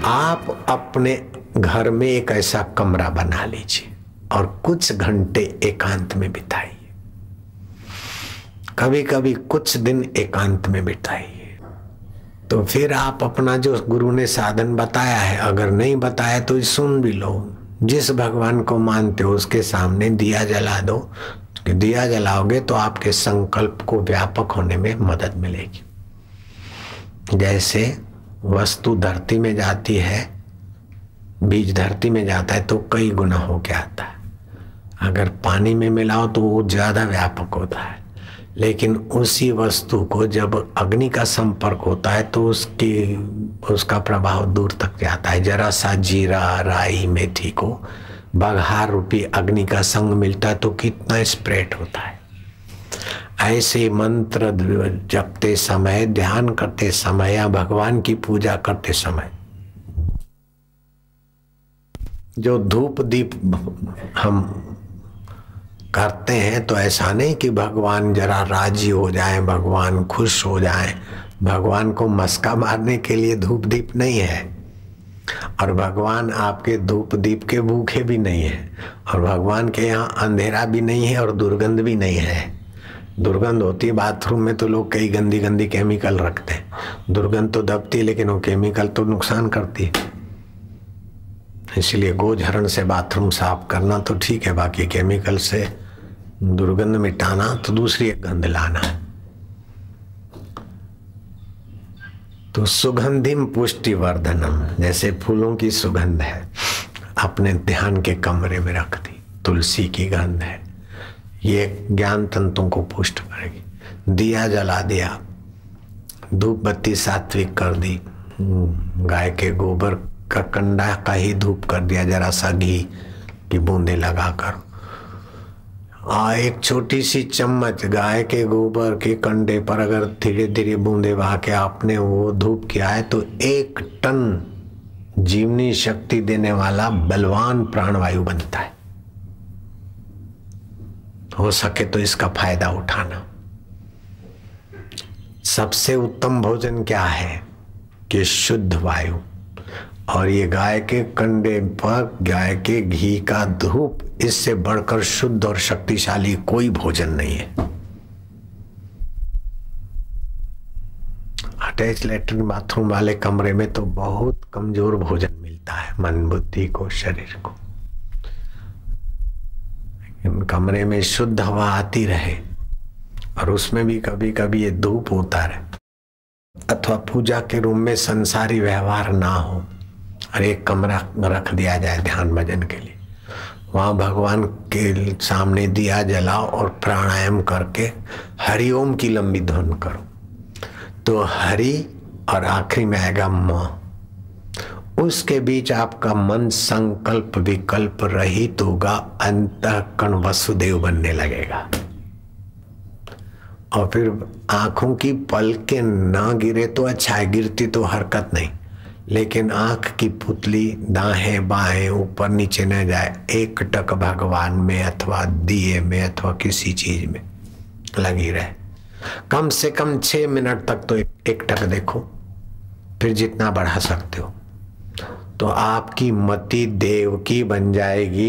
आप अपने घर में एक ऐसा कमरा बना लीजिए और कुछ घंटे एकांत में बिताइए। कभी कभी कुछ दिन एकांत में बिताइए। तो फिर आप अपना जो गुरु ने साधन बताया है, अगर नहीं बताया तो सुन भी लो। जिस भगवान को मानते हो उसके सामने दिया जला दो। दिया जलाओगे तो आपके संकल्प को व्यापक होने में मदद मिलेगी। जैसे वस्तु धरती में जाती है, बीज धरती में जाता है तो कई गुना होके आता है। अगर पानी में मिलाओ तो वो ज्यादा व्यापक होता है, लेकिन उसी वस्तु को जब अग्नि का संपर्क होता है तो उसका प्रभाव दूर तक जाता है। जरा सा जीरा, राई, मेथी को बघार रूपी अग्नि का संग मिलता है तो कितना स्प्रेड होता है। ऐसे मंत्र जपते समय, ध्यान करते समय या भगवान की पूजा करते समय जो धूप दीप हम करते हैं, तो ऐसा नहीं कि भगवान जरा राजी हो जाए, भगवान खुश हो जाए। भगवान को मस्का मारने के लिए धूप दीप नहीं है, और भगवान आपके धूप दीप के भूखे भी नहीं है, और भगवान के यहाँ अंधेरा भी नहीं है और दुर्गंध भी नहीं है। दुर्गंध होती है बाथरूम में, तो लोग कई गंदी गंदी केमिकल रखते हैं। दुर्गंध तो दबती है, लेकिन वो केमिकल तो नुकसान करती है। इसलिए गोझरण से बाथरूम साफ करना तो ठीक है, बाकी केमिकल से दुर्गंध मिटाना तो दूसरी एक गंध लाना है। तो सुगंधिम पुष्टि वर्धनम, जैसे फूलों की सुगंध है, अपने ध्यान के कमरे में रख दी। तुलसी की गंध है, ये ज्ञान तंतुओं को पुष्ट करेगी। दिया जला दिया, धूप बत्ती सात्विक कर दी, गाय के गोबर का कंडा का ही धूप कर दिया, जरा सा घी की बूंदे लगाकर। एक छोटी सी चम्मच गाय के गोबर के कंडे पर अगर धीरे धीरे बूंदे बहा के आपने वो धूप किया है तो 1 टन जीवनी शक्ति देने वाला बलवान प्राणवायु बनता है। हो सके तो इसका फायदा उठाना। सबसे उत्तम भोजन क्या है कि शुद्ध वायु, और ये गाय के कंडे पर गाय के घी का धूप, इससे बढ़कर शुद्ध और शक्तिशाली कोई भोजन नहीं है। अटैच लेटरिन बाथरूम वाले कमरे में तो बहुत कमजोर भोजन मिलता है मन बुद्धि को, शरीर को। इन कमरे में शुद्ध हवा आती रहे और उसमें भी कभी कभी ये धूप होता रहे, अथवा पूजा के रूम में संसारी व्यवहार ना हो और एक कमरा रख दिया जाए ध्यान भजन के लिए। वहां भगवान के सामने दिया जलाओ और प्राणायाम करके हरिओम की लंबी ध्वनि करो, तो हरि और आखिरी में आएगा म। उसके बीच आपका मन संकल्प विकल्प रहित होगा, अंतःकरण वसुदेव बनने लगेगा। और फिर आंखों की पलकें ना गिरे तो अच्छा है, गिरती तो हरकत नहीं, लेकिन आंख की पुतली दाएं बाएं ऊपर नीचे न जाए, एक टक भगवान में अथवा दिए में अथवा किसी चीज में लगी रहे। कम से कम 6 मिनट तक तो एक टक देखो, फिर जितना बढ़ा सकते हो। तो आपकी मति देव की बन जाएगी।